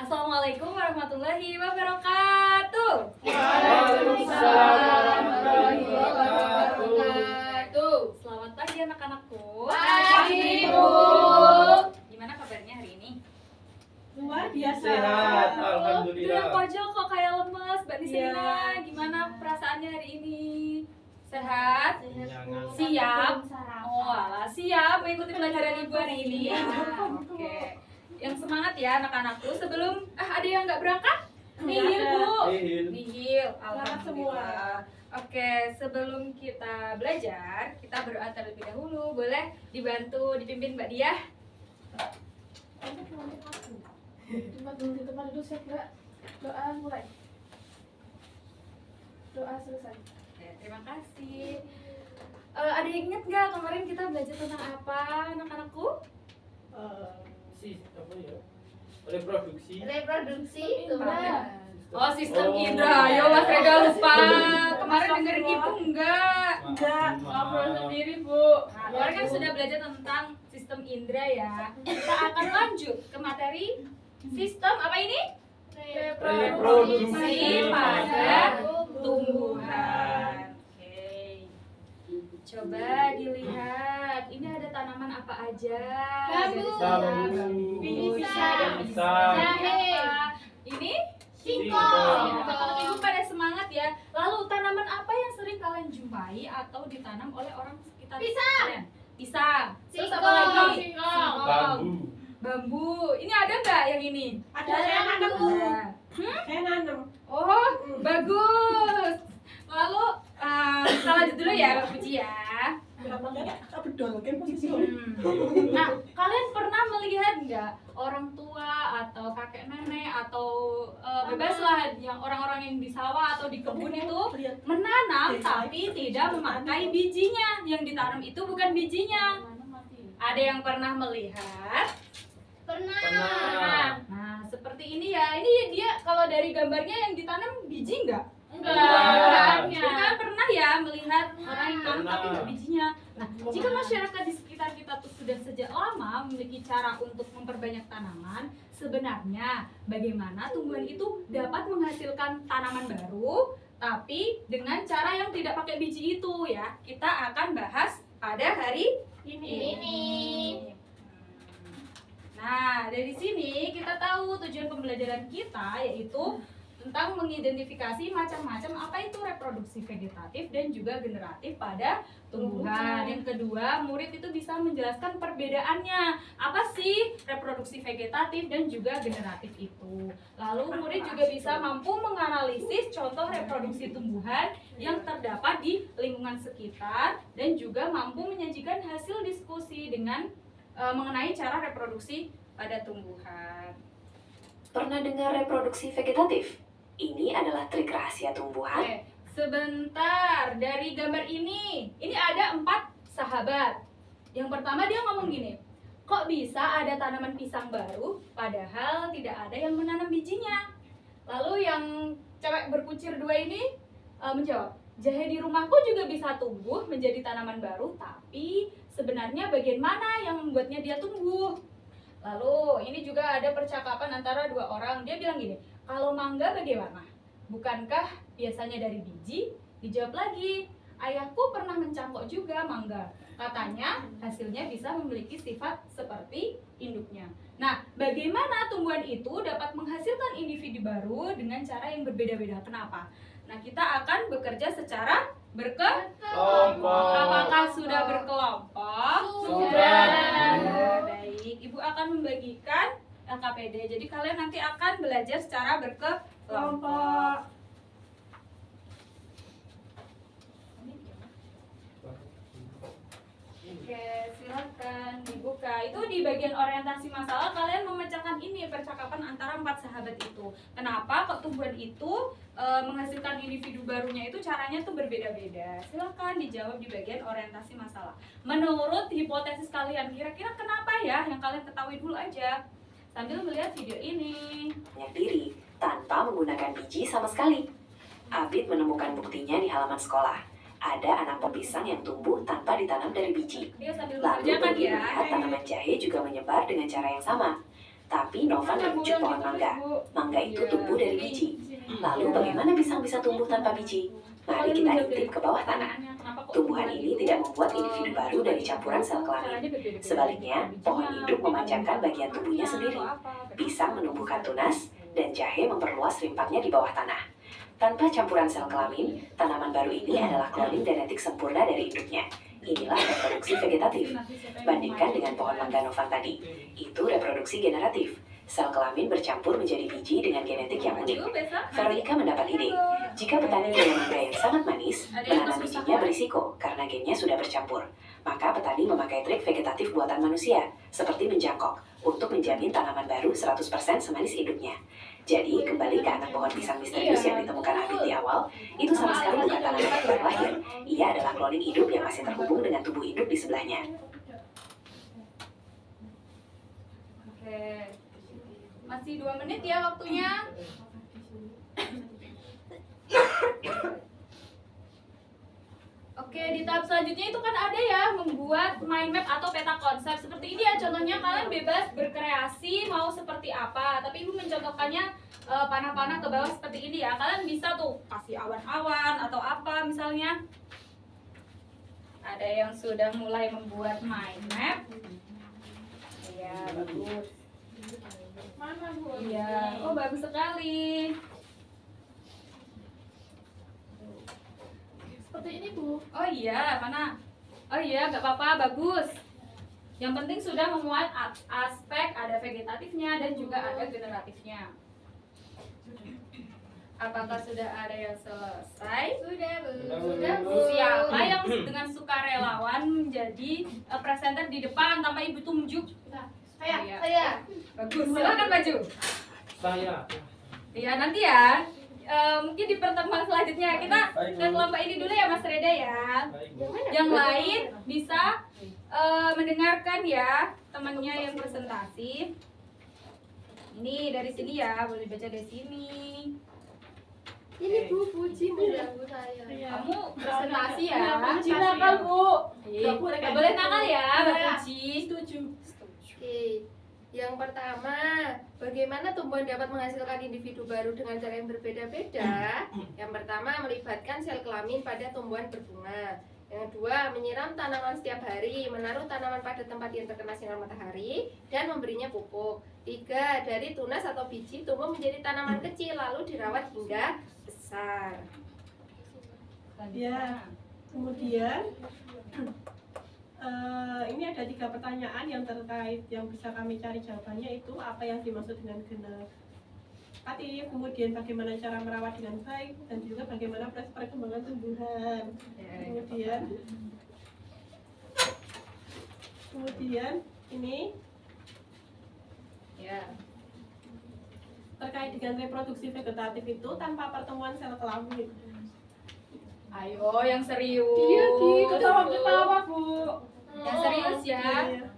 Assalamualaikum warahmatullahi wabarakatuh. Waalaikumsalam warahmatullahi wabarakatuh. Selamat pagi anak-anakku. Pagi, Bu. Gimana kabarnya hari ini? Luar biasa. Sehat, Tuh yang alhamdulillah. pojok kok kayak lemes, Mbak Nisrina. Iya. Gimana perasaannya hari ini? Sehat? Jangan. Siap? Oh, alah, siap mengikuti pelajaran Ibu hari ini. Oke. Yang semangat ya anak-anakku. Sebelum ada yang nggak berangkat? Nihil, Bu. Nihil. Selamat semua. Alhamdulillah. Oke, sebelum kita belajar, kita berdoa terlebih dahulu. Boleh dibantu dipimpin Mbak Diah? Tempat dulu di tempat duduk siap Mbak. Doa mulai. Doa selesai. Oke, terima kasih. Ada yang ingat nggak kemarin kita belajar tentang apa anak-anakku? Apa ya? Reproduksi. Reproduksi Oh, sistem Oh. Indra. Yo, Mas Rega lupa. Kemarin dengerin Ibu enggak? Enggak. Ngobrol sendiri Bu. Nah, kemarin kan sudah belajar tentang sistem indera ya. Kita akan lanjut ke materi sistem apa ini? Reproduksi pada tumbuhan. Oke. Coba dilihat. Ini ada tanaman apa aja? Bambu. Bambu. Pisang. Pisang. Jahe. Ini? Singkong. Ibu pada semangat ya. Lalu tanaman apa yang sering kalian jumpai atau ditanam oleh orang sekitar kalian? Pisang. Terus apa lagi? Singkong. Bambu. Bambu. Ini ada nggak yang ini? Ada saya nanam Bu. Ada. Saya nanam. Oh, bagus. Lalu kita lanjut dulu ya, Mbak Puji ya. Nah, kalian pernah melihat nggak orang tua atau kakek nenek atau bebas lah yang orang-orang yang di sawah atau di kebun itu menanam tapi tidak memakai bijinya. Yang ditanam itu bukan bijinya. Ada yang pernah melihat? Pernah. Nah, seperti ini ya. Ini dia kalau dari gambarnya yang ditanam biji nggak? Enggak. Kita pernah ya melihat orang yang nanam tapi Pernah. nggak bijinya. Nah, jika masyarakat di sekitar kita tuh sudah sejak lama memiliki cara untuk memperbanyak tanaman, sebenarnya bagaimana tumbuhan itu dapat menghasilkan tanaman baru, tapi dengan cara yang tidak pakai biji itu ya. Kita akan bahas pada hari ini. Nah, dari sini kita tahu tujuan pembelajaran kita yaitu tentang mengidentifikasi macam-macam apa itu reproduksi vegetatif dan juga generatif pada tumbuhan. Yang kedua, murid itu bisa menjelaskan perbedaannya. Apa sih reproduksi vegetatif dan juga generatif itu? Lalu murid juga bisa mampu menganalisis contoh reproduksi tumbuhan yang terdapat di lingkungan sekitar dan juga mampu menyajikan hasil diskusi dengan mengenai cara reproduksi pada tumbuhan. Pernah dengar reproduksi vegetatif? Ini adalah trik rahasia tumbuhan. Oke, sebentar. Dari gambar ini ada 4 sahabat. Yang pertama dia ngomong gini, kok bisa ada tanaman pisang baru padahal tidak ada yang menanam bijinya? Lalu yang cewek berkucir 2 ini menjawab, jahe di rumahku juga bisa tumbuh menjadi tanaman baru, tapi sebenarnya bagian mana yang membuatnya dia tumbuh? Lalu ini juga ada percakapan antara 2 orang. Dia bilang gini, kalau mangga bagaimana? Bukankah biasanya dari biji? Dijawab lagi, ayahku pernah mencangkok juga mangga. Katanya hasilnya bisa memiliki sifat seperti induknya. Nah, bagaimana tumbuhan itu dapat menghasilkan individu baru dengan cara yang berbeda-beda? Kenapa? Nah, kita akan bekerja secara Kelompok. Apakah sudah berkelompok? Sudah. Baik, Ibu akan membagikan LKPD. Jadi kalian nanti akan belajar secara berkelompok. Oke, silakan dibuka. Itu di bagian orientasi masalah kalian memecahkan ini percakapan antara 4 sahabat itu. Kenapa kok tumbuhan itu menghasilkan individu barunya itu caranya tuh berbeda-beda. Silakan dijawab di bagian orientasi masalah. Menurut hipotesis kalian, kira-kira kenapa ya? Yang kalian ketahui dulu aja sambil melihat video ini. Banyak diri tanpa menggunakan biji sama sekali. Abid menemukan buktinya di halaman sekolah. Ada anak pohon pisang yang tumbuh tanpa ditanam dari biji. Dia sambil Lalu mengerjakan bagi ya. melihat tanaman jahe juga menyebar dengan cara yang sama. Tapi Nova menunjuk pohon mangga. Mangga itu tumbuh dari biji. Lalu bagaimana pisang bisa tumbuh tanpa biji? Mari kita intip ke bawah tanah. Tumbuhan ini tidak membuat individu baru dari campuran sel kelamin. Sebaliknya, pohon induk memanjangkan bagian tubuhnya sendiri. Pisang menumbuhkan tunas, dan jahe memperluas rimpangnya di bawah tanah. Tanpa campuran sel kelamin, tanaman baru ini adalah cloning genetik sempurna dari induknya. Inilah reproduksi vegetatif. Bandingkan dengan pohon mangga Novan tadi. Itu reproduksi generatif. Sel kelamin bercampur menjadi biji dengan genetik yang unik. Veronica mendapat ide. Jika petani punya mangga yang sangat manis, menanam bijinya berisiko karena gennya sudah bercampur. Maka petani memakai trik vegetatif buatan manusia, seperti menjangkok, untuk menjamin tanaman baru 100% semanis induknya. Jadi, kembali ke anak pohon pisang misterius yang ditemukan Abid di awal, itu sama sekali bukan tanaman yang baru lahir. Ia adalah cloning hidup yang masih terhubung dengan tubuh induk di sebelahnya. Oke. Masih 2 menit ya waktunya. Oke, di tahap selanjutnya itu kan ada ya membuat mind map atau peta konsep. Seperti ini ya contohnya, kalian bebas berkreasi mau seperti apa. Tapi Ibu mencontohkannya panah-panah ke bawah seperti ini ya. Kalian bisa tuh kasih awan-awan atau apa misalnya. Ada yang sudah mulai membuat mind map. Iya, bagus. Mana Bu? Iya, oh bagus sekali. Seperti ini Bu. Oh iya, mana? Oh iya, nggak apa-apa, bagus. Yang penting sudah memuat aspek ada vegetatifnya dan juga ada generatifnya. Apakah sudah ada yang selesai? Sudah Bu. Sudah, Bu. Siapa yang dengan sukarelawan menjadi presenter di depan tanpa Ibu tunjuk? Iya. Saya. Bagus, silakan maju. Saya. Iya, nanti ya. Mungkin di pertemuan selanjutnya kita ke kelompok ini dulu ya Mas Reda ya. Yang lain bisa mendengarkan ya temannya yang presentasi. Ini dari sini ya, boleh baca dari sini. Ini Bu, puji mengganggu saya. Kamu presentasi ya. Puji nakal Bu. Nggak boleh nakal ya, Mbak Puji. Setuju. Oke. Yang pertama, bagaimana tumbuhan dapat menghasilkan individu baru dengan cara yang berbeda-beda? Yang pertama, melibatkan sel kelamin pada tumbuhan berbunga. Yang kedua, menyiram tanaman setiap hari, menaruh tanaman pada tempat yang terkena sinar matahari, dan memberinya pupuk. 3, dari tunas atau biji tumbuh menjadi tanaman kecil, lalu dirawat hingga besar. Ya, kemudian ini ada 3 pertanyaan yang terkait yang bisa kami cari jawabannya, itu apa yang dimaksud dengan generatif, kemudian bagaimana cara merawat dengan baik, dan juga bagaimana proses perkembangan tumbuhan. Kemudian ini Ya. terkait dengan reproduksi vegetatif itu tanpa pertemuan sel kelamin. Ayo yang serius. Iya, ketawa-ketawa Bu. Yang serius ya. Iya.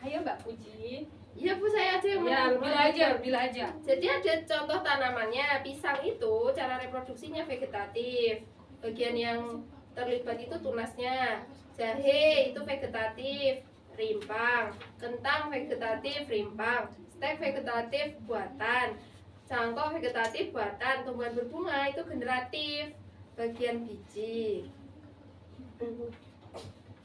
Ayo Mbak Puji. Iya Bu, saya aja yang Ya, menang. bila aja. Jadi ada contoh tanamannya. Pisang itu cara reproduksinya vegetatif. Bagian yang terlibat itu tunasnya. Jahe itu vegetatif, rimpang. Kentang vegetatif, rimpang. Stek vegetatif, buatan. Cangkok vegetatif, buatan. Tumbuhan berbunga itu generatif, bagian biji.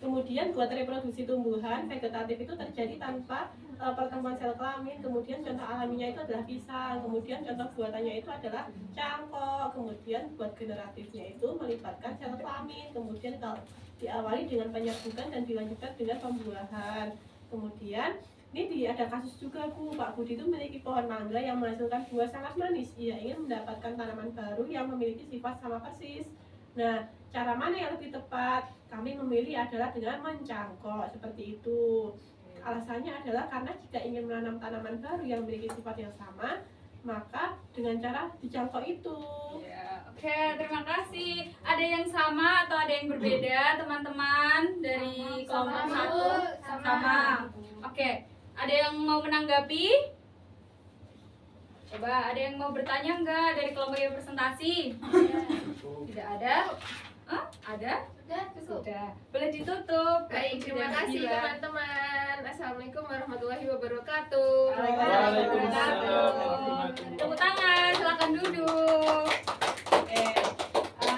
Kemudian buat reproduksi tumbuhan vegetatif itu terjadi tanpa pertemuan sel kelamin. Kemudian contoh alaminya itu adalah pisang. Kemudian contoh buatannya itu adalah cangkok. Kemudian buat generatifnya itu melibatkan sel kelamin. Kemudian kalau diawali dengan penyerbukan dan dilanjutkan dengan pembuahan. Kemudian ini ada kasus juga Bu, Pak Budi itu memiliki pohon mangga yang menghasilkan buah sangat manis. Ia ingin mendapatkan tanaman baru yang memiliki sifat sama persis. Nah, cara mana yang lebih tepat? Kami memilih adalah dengan mencangkok, seperti itu. Alasannya adalah karena jika ingin menanam tanaman baru yang memiliki sifat yang sama, maka dengan cara dicangkok itu. Ya, oke, terima kasih. Ada yang sama atau ada yang berbeda, teman-teman dari kelompok Sama, satu? Bu. Sama. Oke, ada yang mau menanggapi? Coba, ada yang mau bertanya enggak dari kelompok yang presentasi? Tidak ada. Ada? Sudah cukup. Sudah. Boleh ditutup. Baik, terima Dan kasih Nabila. teman-teman. Assalamualaikum warahmatullahi wabarakatuh. Waalaikumsalam warahmatullahi Tepuk tangan, silakan duduk.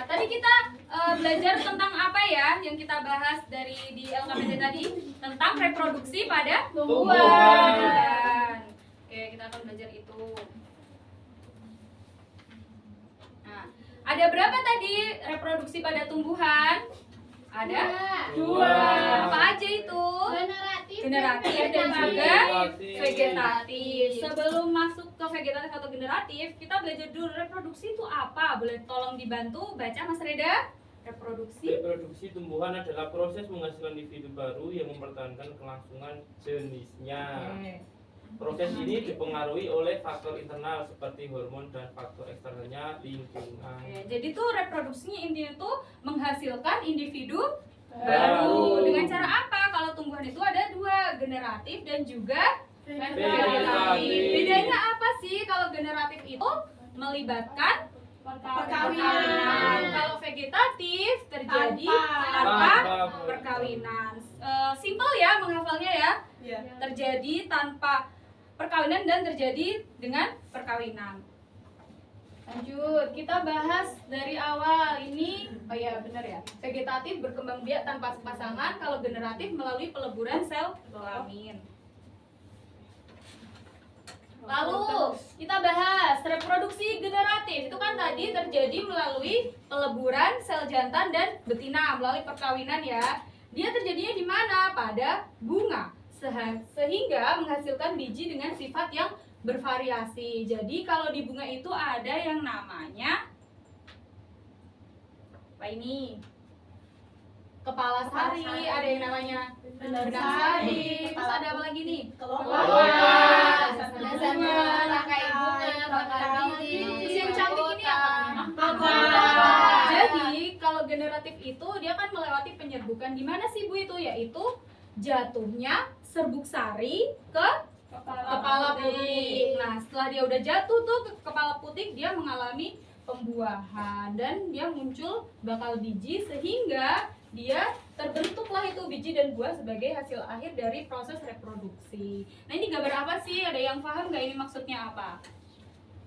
Tadi kita belajar tentang apa ya yang kita bahas dari di LKPD tadi? Tentang reproduksi pada tumbuhan. Oke, kita akan belajar itu. Nah, ada berapa tadi reproduksi pada tumbuhan? Ada? Dua. Apa aja itu? Generatif dan juga vegetatif. Sebelum masuk ke vegetatif atau generatif, kita belajar dulu reproduksi itu apa? Boleh tolong dibantu baca Mas Reda? Reproduksi. Reproduksi tumbuhan adalah proses menghasilkan individu baru yang mempertahankan kelangsungan jenisnya. Proses ini dipengaruhi oleh faktor internal seperti hormon dan faktor eksternalnya lingkungan. Jadi tuh reproduksinya intinya tuh menghasilkan individu baru. Dengan cara apa? Kalau tumbuhan itu ada dua, generatif dan juga vegetatif. Bedanya apa sih? Kalau generatif itu melibatkan perkawinan. Kalau vegetatif terjadi tanpa perkawinan. Simpel ya menghafalnya ya. Iya. Terjadi tanpa perkawinan dan terjadi dengan perkawinan. Lanjut, kita bahas dari awal ini. Oh ya, benar ya. Vegetatif berkembang biak tanpa pasangan, kalau generatif melalui peleburan sel kelamin. Lalu kita bahas reproduksi generatif. Itu kan tadi terjadi melalui peleburan sel jantan dan betina melalui perkawinan ya. Dia terjadinya di mana? Pada bunga. Sehingga menghasilkan biji dengan sifat yang bervariasi. Jadi kalau di bunga itu ada yang namanya apa ini? Kepala sari, ada yang namanya benang sari. Terus ada apa lagi nih? Kelopak, biasanya rangkai bunga, bakal biji. Terus yang cantik ini apa? Jadi kalau generatif itu dia kan melewati penyerbukan. Di mana sih Bu itu? Yaitu jatuhnya serbuk sari ke kepala putik. Nah, setelah dia udah jatuh tuh ke kepala putik, dia mengalami pembuahan dan dia muncul bakal biji sehingga dia terbentuklah itu biji dan buah sebagai hasil akhir dari proses reproduksi. Nah, ini gambar apa sih? Ada yang paham nggak ini maksudnya apa?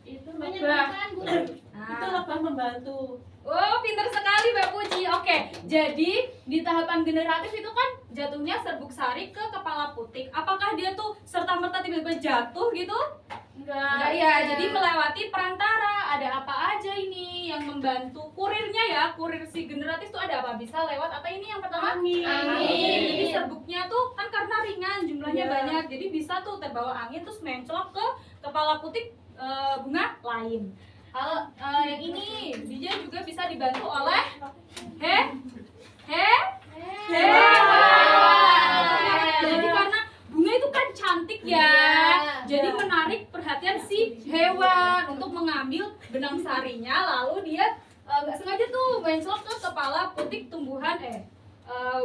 Itu Menyebarkan Bu. Itu lebah membantu. Oh, pintar sekali Mbak Puji. Oke, jadi di tahapan generatif itu kan jatuhnya serbuk sari ke kepala putik. Apakah dia tuh serta-merta tiba-tiba jatuh gitu? Enggak ya, jadi melewati perantara. Ada apa aja ini yang membantu kurirnya ya? Kurir si generatif tuh ada apa? Bisa lewat apa ini yang pertama? Angin. Jadi serbuknya tuh kan karena ringan, jumlahnya Iya. banyak. Jadi bisa tuh terbawa angin terus mencolok ke kepala putik bunga lain. Kalau yang ini dia juga bisa dibantu oleh hewan. Jadi karena bunga itu kan cantik ya, jadi menarik perhatian si hewan untuk mengambil benang sarinya, lalu dia nggak sengaja tuh mencolok ke kepala putik tumbuhan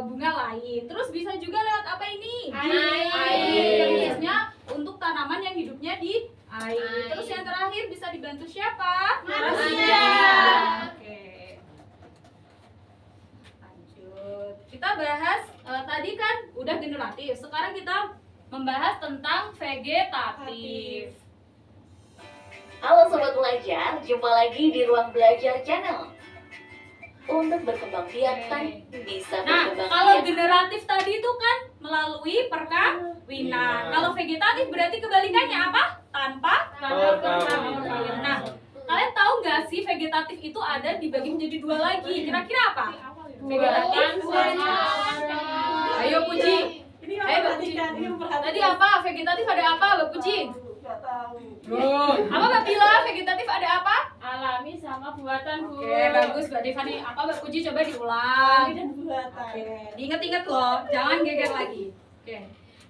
bunga lain. Terus bisa juga lewat apa ini? Air. Yang biasanya untuk tanaman yang hidupnya di air. Terus yang terakhir bisa dibantu siapa? Manusia. Oke. Lanjut. Kita bahas tadi kan udah generatif. Sekarang kita membahas tentang vegetatif. Halo Sobat Belajar, jumpa lagi di Ruang Belajar Channel. Untuk berkembang biak kan bisa Nah, berkembang kalau biak. generatif tadi itu kan melalui perkawinan. Kalau vegetatif berarti kebalikannya apa? Tanpa perkawinan. Nah, kalian tahu nggak sih vegetatif itu ada dibagi menjadi dua lagi? Kira-kira apa? Vegetatif. Ayo Puji. Ini Ayo, Mbak memperhatikan, ini memperhatikan. Tadi apa? Vegetatif ada apa, Mbak Puji? Nggak tahu. Apa Mbak Bila? Vegetatif ada apa? Alami sama buatan Bu. Oke, bagus Mbak Devani. Apa Mbak Puji coba diulang? Ini dan buatan. Oke, diinget-inget loh, jangan geger lagi. Oke.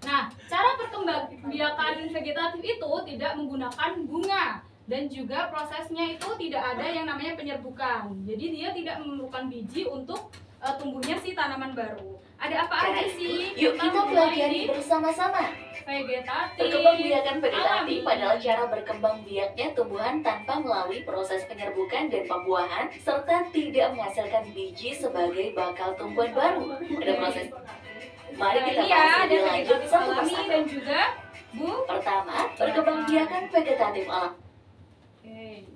Nah, cara perkembangbiakan vegetatif itu tidak menggunakan bunga dan juga prosesnya itu tidak ada yang namanya penyerbukan. Jadi dia tidak memerlukan biji untuk tumbuhnya si tanaman baru. Ada apa aja sih? Yuk kita pelajari bersama-sama. Vegetatif, Perkembangbiakan vegetatif alami. adalah cara berkembang biaknya tumbuhan tanpa melalui proses penyerbukan dan pembuahan serta tidak menghasilkan biji sebagai bakal tumbuhan baru. Ada proses. Mari Nah, kita ini ya, bahas ada lebih lanjut vegetatif satu alami persatu. dan juga Bu. Pertama, perkembangbiakan vegetatif alami. Oke.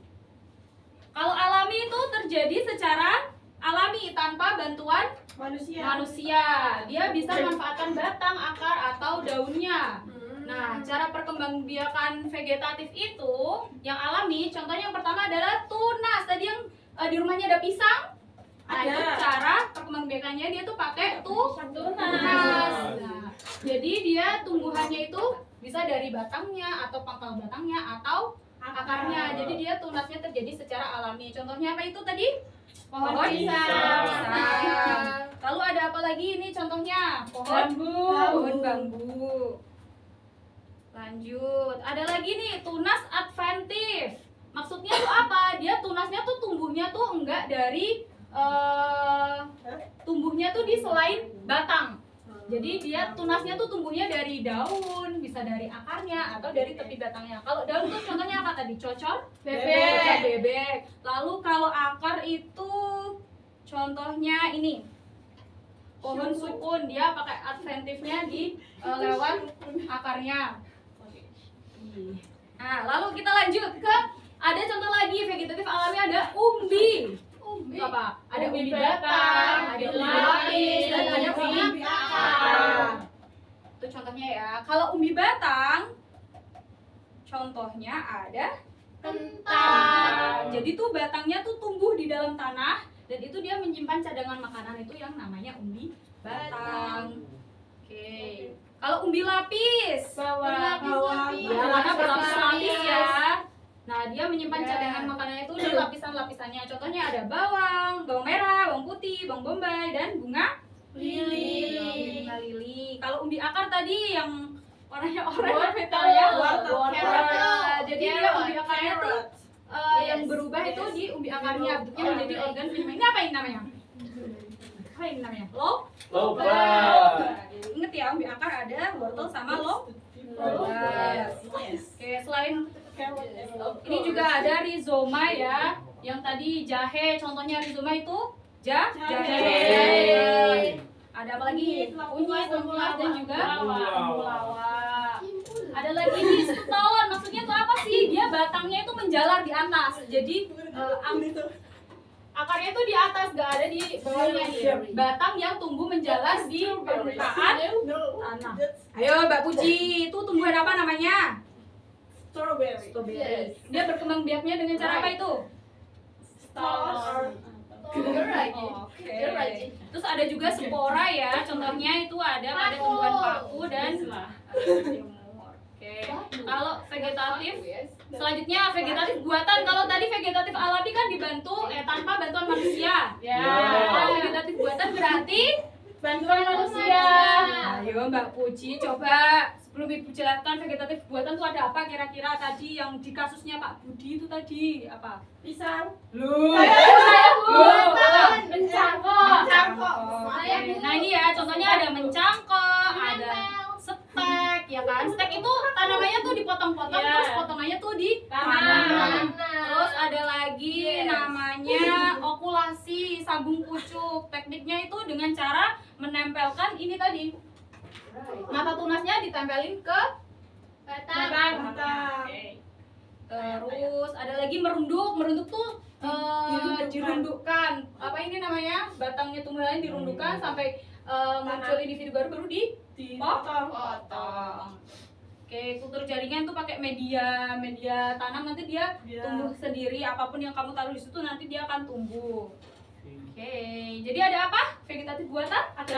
Kalau alami itu terjadi secara alami tanpa bantuan manusia. Dia bisa memanfaatkan batang, akar atau daunnya. Nah, cara perkembangbiakan vegetatif itu yang alami, contohnya yang pertama adalah tunas. Tadi yang di rumahnya ada pisang. Nah, itu cara perkembangbiakannya dia tuh pakai tunas. Nah, jadi dia tumbuhannya itu bisa dari batangnya atau pangkal batangnya atau akarnya. Jadi dia tunasnya terjadi secara alami. Contohnya apa itu tadi? Pohon pisang. pisang. Lalu ada apa lagi ini contohnya? Pohon bambu. Lanjut. Ada lagi nih tunas adventif. Maksudnya tuh apa? Dia tunasnya tuh tumbuhnya tuh enggak dari tumbuhnya tuh di selain batang. Jadi dia tunasnya tuh tumbuhnya dari daun, bisa dari akarnya atau dari tepi batangnya. Kalau daun tuh contohnya apa tadi? Cocor bebek. Lalu kalau akar itu contohnya ini. Pohon sukun, dia pakai adventifnya di lewat akarnya. Nah, lalu kita lanjut ke ada contoh lagi vegetatif alami, ada umbi. Itu apa? Ada umbi batang, ada umbi lapis, dan ada umbi akar. Itu contohnya ya. Kalau umbi batang, contohnya ada kentang. Jadi tuh batangnya tuh tumbuh di dalam tanah dan itu dia menyimpan cadangan makanan itu yang namanya umbi batang. Oke. Kalau umbi lapis, ya karena berlapis-lapis ya. Nah, dia menyimpan cadangan makanannya itu di lapisan-lapisannya. Contohnya ada bawang merah, bawang putih, bawang bombay, dan bunga lili. Bunga lili. Kalau umbi akar tadi yang warnanya oranye, ya. Wortel. Jadi dia umbi akarnya tuh yang berubah itu di umbi akarnya, bentuknya menjadi organ prima. Ini apa ini namanya? Apa ini namanya? Lobak. Ingat ya, umbi akar ada wortel sama lobak. Oke, selain ini juga ada rizoma ya, yang tadi jahe, contohnya rizoma itu jahe. Ada apa lagi? Kunyit, lengkuas, dan juga temulawak. Ada lagi nih sutawon, maksudnya itu apa sih? Dia batangnya itu menjalar di atas, jadi akarnya itu di atas, gak ada di bawahnya nih. Batang yang tumbuh menjalar di permukaan tanah. Ayo Mbak Puji, itu tumbuhan apa namanya? Strawberry. Dia berkembang biaknya dengan cara apa itu? Oke. Terus ada juga spora ya, contohnya itu ada pada tumbuhan paku dan jamur. Oke. Kalau vegetatif, selanjutnya vegetatif buatan. Kalau tadi vegetatif alami kan dibantu tanpa bantuan manusia. Kalau vegetatif buatan berarti Bantuan manusia. Ayo Mbak Puji, coba sebelum Ibu jelaskan vegetatif buatan itu ada apa kira-kira tadi yang di kasusnya Pak Budi itu tadi apa? Pisang. Mencangkok. Nah ini ya contohnya ada mencangkok, ada stek ya kan? Stek itu tanamannya tuh dipotong-potong terus potongannya tuh di tanam. Terus ada lagi namanya okulasi sabung pucuk. Tekniknya itu dengan cara menempelkan ini tadi. Mata tunasnya ditempelin ke batang. Terus ada lagi merunduk. Merunduk tuh dirundukkan. Apa ini namanya? Batangnya tumbuhannya dirundukkan sampai muncul individu baru dipotong. Oke, kultur jaringan tuh pakai media tanam, nanti dia tumbuh sendiri. Apapun yang kamu taruh di situ nanti dia akan tumbuh. Oke, jadi ada apa? Vegetatif buatan? Ada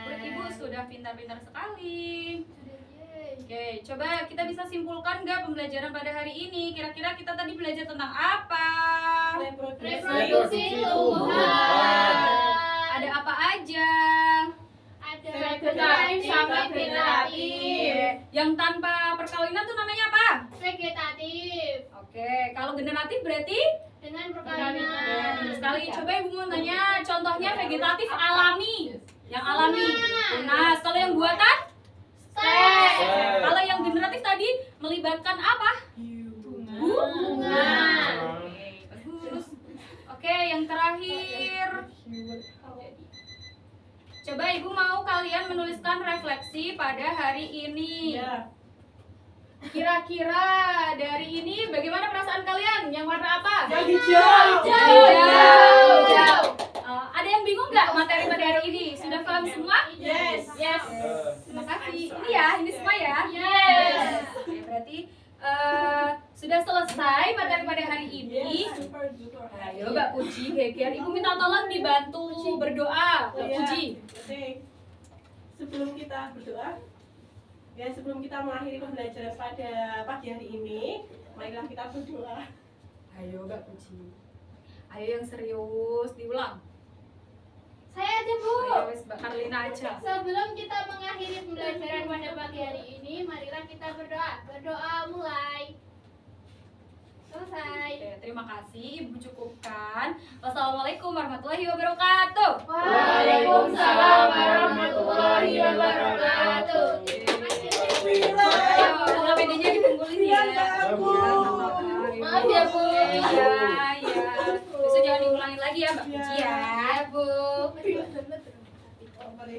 Menurut Ibu sudah pintar-pintar sekali. Oke, coba kita bisa simpulkan nggak pembelajaran pada hari ini? Kira-kira kita tadi belajar tentang apa? Reproduksi tumbuhan. Ada apa aja? Vegetatif sama vegetatif. Yang tanpa perkawinan tuh namanya apa? Vegetatif. Oke, kalau generatif berarti Dengan perkawinan. sekali coba Ibu mau tanya contohnya vegetatif alami. Yang alami. Tunas. Kalau yang buatan? Seks. Kalau yang generatif tadi melibatkan apa? Bunga. Oke, bagus. Oke, yang terakhir. Coba Ibu mau kalian menuliskan refleksi pada hari ini. Ya. Kira-kira dari ini bagaimana perasaan kalian? Yang warna apa? Yang hijau. Hijau. Ada yang bingung nggak materi pada hari ini? Sudah paham semua? Yes. Yes. Terima kasih. Ini ya, ini semua ya. Yes. Oke, berarti sudah selesai materi pada hari ini. Ayo Mbak Puji, Geger, Ibu minta tolong dibantu berdoa, Mbak Puji. Oke. Sebelum kita berdoa, ya sebelum kita mengakhiri pembelajaran pada pagi hari ini, marilah kita berdoa. Ayo Mbak Puji. Ayo yang serius, diulang. Saya aja, Bu. Ayo wes Mbak Karlina aja. Sebelum kita mengakhiri pembelajaran pada pagi hari ini, marilah kita berdoa. Berdoa mulai. Selesai. Oke, terima kasih Ibu cukupkan. Wassalamualaikum warahmatullahi wabarakatuh. Waalaikumsalam warahmatullahi wabarakatuh. Kalau bedanya dikumpulin ya. Iya, Bu. Maaf ya, Bu. Iya, iya. Besok jangan diulangin lagi ya Mbak Puji ya. Ya, Bu. Mari.